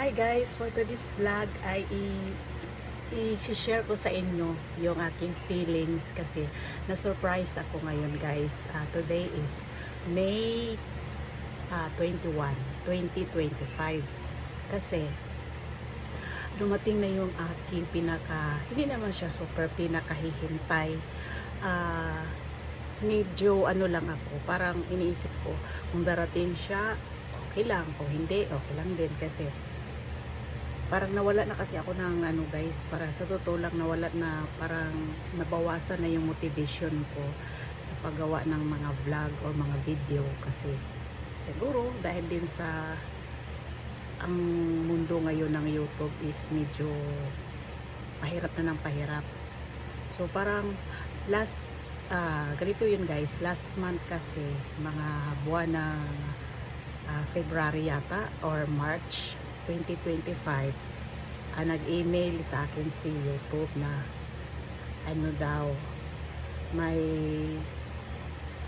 Hi guys, for today's vlog ay i-share ko sa inyo yung aking feelings kasi na-surprise ako ngayon guys. Today is May 21, 2025. Kasi dumating na yung aking hindi naman siya super pinakahihintay. Ah, Medyo ano lang ako, parang iniisip ko kung darating siya, okay lang. Kung hindi, okay lang din kasi parang nawala na kasi ako ng ano guys, para sa totoo lang nawala na, parang nabawasan na yung motivation ko sa paggawa ng mga vlog or mga video kasi siguro dahil din sa ang mundo ngayon ng YouTube is medyo pahirap na ng pahirap. So parang ganito yun guys, last month kasi mga buwan ng February yata or March 2025, nag-email sa akin si YouTube na ano daw, may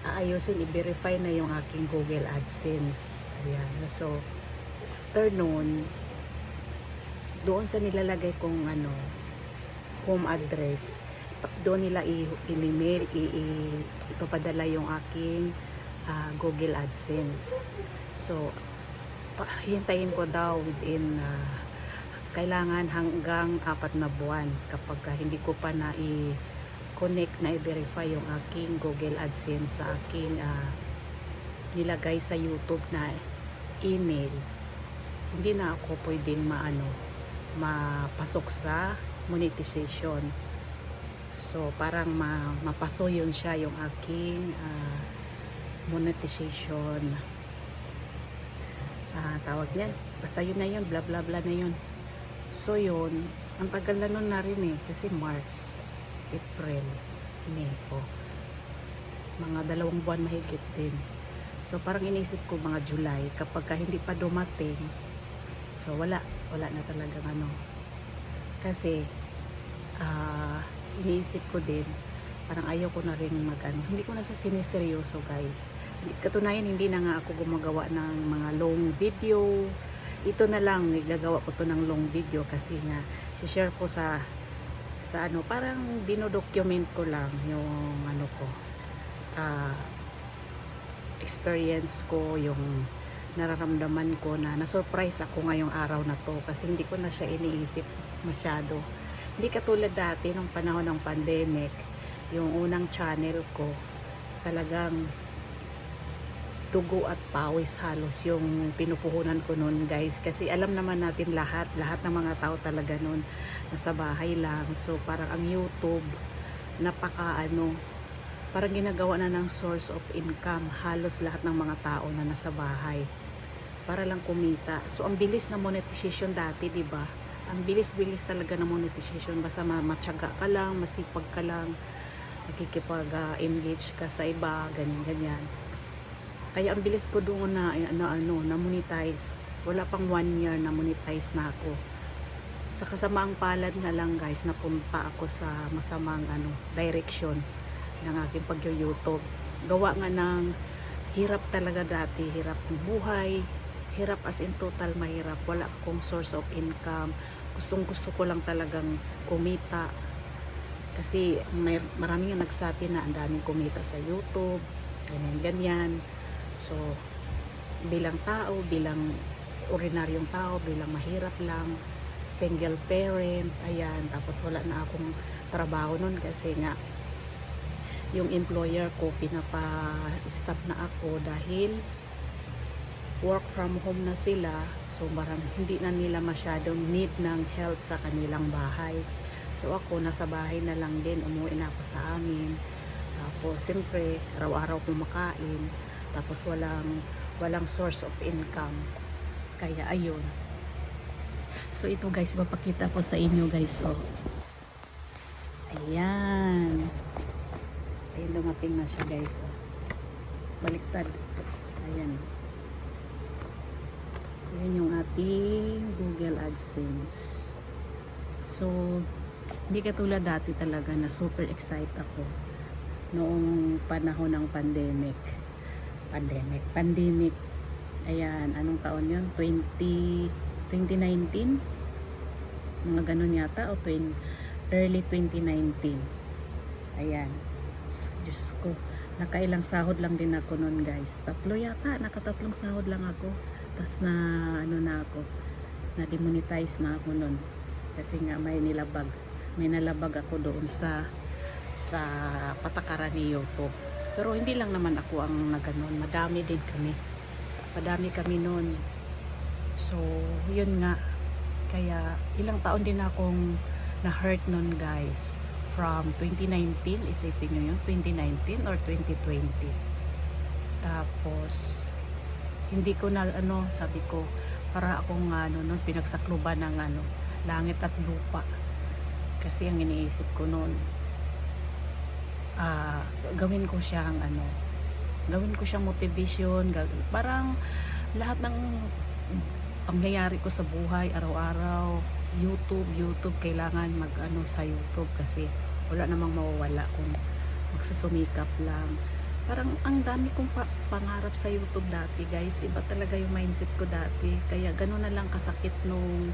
aayusin, i-verify na yung aking Google AdSense. Ayan. So, after noon, doon sa nilalagay kong home address, doon nila i-email, ipapadala yung aking Google AdSense. So, hintayin ko daw within kailangan hanggang 4 na buwan kapag hindi ko pa na i-connect na i-verify yung aking Google AdSense sa aking nilagay sa YouTube na email, hindi na ako pwedeng mapasok sa monetization. So parang mapaso yun siya yung aking monetization, tawag niyan, basta yun na yun, bla bla bla na yun. So yun, ang tagal na nun na rin kasi March, April, May po, mga 2 buwan mahigit din. So parang inisip ko mga July, kapag hindi pa dumating, so wala na talagang kasi iniisip ko din, parang ayaw ko na rin hindi ko na sa siniseryoso guys. Katunayan hindi na nga ako gumagawa ng mga long video. Ito na lang, nagagawa ko to ng long video kasi nga share ko sa parang dinodocument ko lang yung experience ko, yung nararamdaman ko na na-surprise ako ngayong araw na to kasi hindi ko na siya iniisip masyado. Hindi katulad dati nung panahon ng pandemic, yung unang channel ko talagang dugo at pawis halos yung pinupuhunan ko noon guys, kasi alam naman natin lahat ng mga tao talaga noon nasa bahay lang. So parang ang YouTube parang ginagawa na ng source of income halos lahat ng mga tao na nasa bahay para lang kumita. So ang bilis na monetization dati, di ba? Ang bilis-bilis talaga ng monetization, basta matyaga ka lang, masipag ka lang, nakikipag-engage ka sa iba, ganyan. Kaya ang bilis ko doon na monetize. Wala pang 1 year na monetize na ako. Sa kasamaang palad na lang guys, napunta ako sa masamang direction ng aking pag-YouTube. Gawa nga ng hirap talaga dati, hirap ng buhay, hirap as in total mahirap. Wala akong source of income. Gustong-gusto ko lang talagang kumita. Kasi maraming nga nagsabi na ang daming kumita sa YouTube, ganyan. So, bilang tao, bilang ordinaryong tao, bilang mahirap lang, single parent, ayan, tapos wala na akong trabaho nun kasi nga yung employer ko pinapa-stop na ako dahil work from home na sila. So parang hindi na nila masyadong need ng help sa kanilang bahay. So ako nasa bahay na lang din, umuwi na ako sa amin. Tapos siyempre araw-araw kumakain, tapos walang source of income. Kaya ayun. So ito guys, papakita ko sa inyo guys. Ayan. Ayun, dumating na siya guys. Baliktad. Ayan. Ayan yung ating Google AdSense. So, hindi katulad dati talaga na super excited ako noong panahon ng pandemic. Ayan, anong taon yun? 2019, mga ganun yata, o early 2019. Ayan, Diyos ko, nakailang sahod lang din ako nun guys, nakatatlong sahod lang ako, tas na ano na ako, na demonetize na ako nun, kasi nga may nalabag ako doon sa patakaran ni YouTube. Pero hindi lang naman ako ang naganon, madami kami nun. So yun nga, kaya ilang taon din akong na-hurt nun guys, from 2019, isipin nyo yun, 2019 or 2020. Tapos hindi ko na sabi ko, para akong nun, pinagsakluban ng langit at lupa, kasi ang iniisip ko nun, gawin ko siyang motivation, parang lahat ng pangyayari ko sa buhay araw-araw, YouTube, kailangan sa YouTube, kasi wala namang mawawala kung magsusumikap lang. Parang ang dami kong pangarap sa YouTube dati guys, iba talaga yung mindset ko dati, kaya gano'n na lang kasakit nung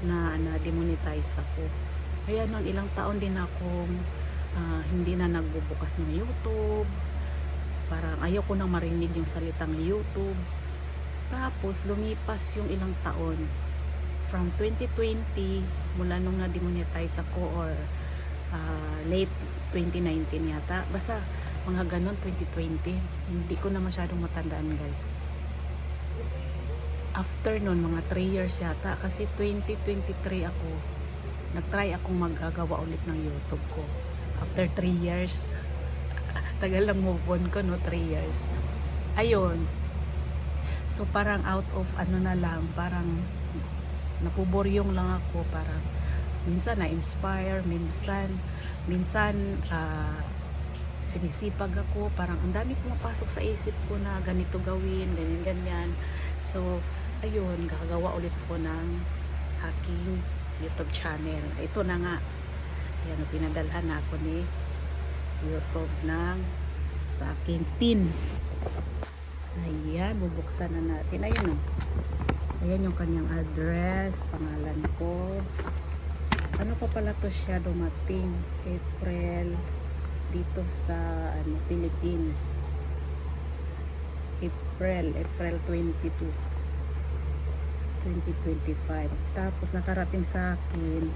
na demonetize ako. Kaya noon ilang taon din akong hindi na nagbubukas ng YouTube, parang ayaw ko nang marinig yung salitang YouTube. Tapos lumipas yung ilang taon, from 2020, mula nung na-demonetize ako, or late 2019 yata, basta mga ganon, 2020, hindi ko na masyadong matandaan guys. After nun, mga 3 years yata, kasi 2023 ako nagtry akong magagawa ulit ng YouTube ko. After 3 years, tagal lang move on ko, no? 3 years. Ayun. So parang out of na lang, parang napuboryong lang ako, parang minsan na-inspire, minsan sinisipag ako, parang ang dami pumapasok sa isip ko na ganito gawin, ganyan. So ayun, gagawa ulit ko ng aking YouTube channel. Ito na nga, yan, pinadalhan na ako ni YouTube sa aking pin. Ayan, bubuksan na natin. Ayan o. Ayan yung kanyang address, pangalan ko. Ano pa pala to siya dumating? April, dito sa Philippines. April 22, 2025. Tapos nakarating sa akin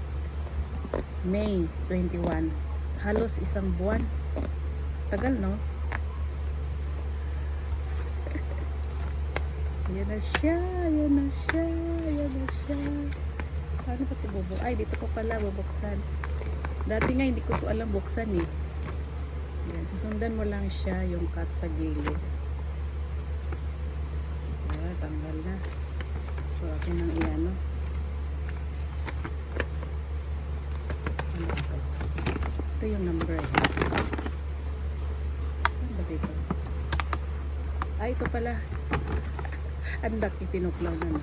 May 21. Halos isang buwan. Tagal, no? Ayan na siya. Paano ba ito bubuksan? Ay, dito ko pala bubuksan. Dati nga hindi ko ito alam buksan eh. Ayan, susundan mo lang siya yung cut sa gilid. Ayan, tanggal na. So, akin nang iano. Ito yung number. Saan ba dito? Ay, ito pala. Andak, itinuklaw na na.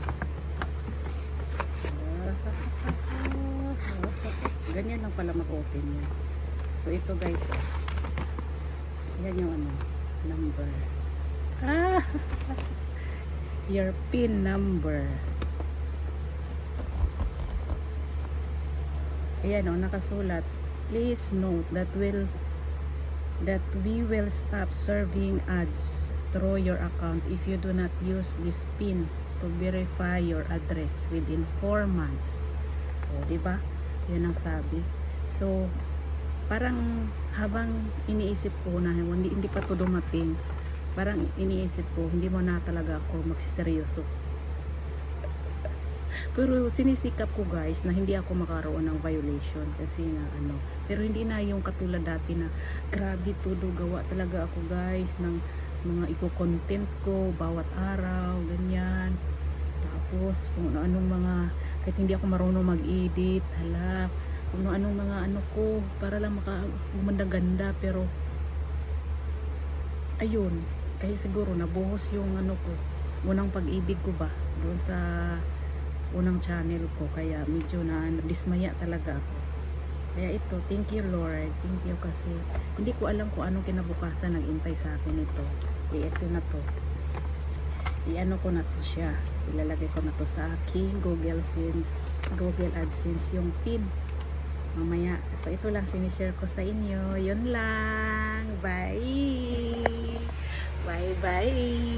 Ganyan lang pala mag-open niya. So, ito guys. Yan yung number. Your PIN number. Ayan o, nakasulat. Please note that we will stop serving ads through your account if you do not use this PIN to verify your address within 4 months. O, diba? Yun ang sabi. So, parang habang iniisip ko na hindi pa to dumating, parang iniisip ko, hindi mo na talaga ako magsiseryoso. Pero sinisikap ko guys na hindi ako makaroon ng violation, kasi na pero hindi na yung katulad dati na grabe todo gawa talaga ako guys ng mga ipo-content ko bawat araw, ganyan. Tapos kung anong mga, kahit hindi ako marunong mag-edit, kung anong mga ko para lang gumanda, pero ayun, kaya siguro nabuhos yung ko, unang pag-ibig ko ba doon sa unang channel ko, kaya medyo na dismaya talaga ako. Kaya ito, thank you Lord, thank you, kasi hindi ko alam kung anong kinabukasan nag-intay sa akin ito. Ito na to. i-ano ko na to siya. Ilalagay ko na to sa aking Google AdSense yung pin. Mamaya. So, ito lang sinishare ko sa inyo. Yun lang. Bye! Bye-bye!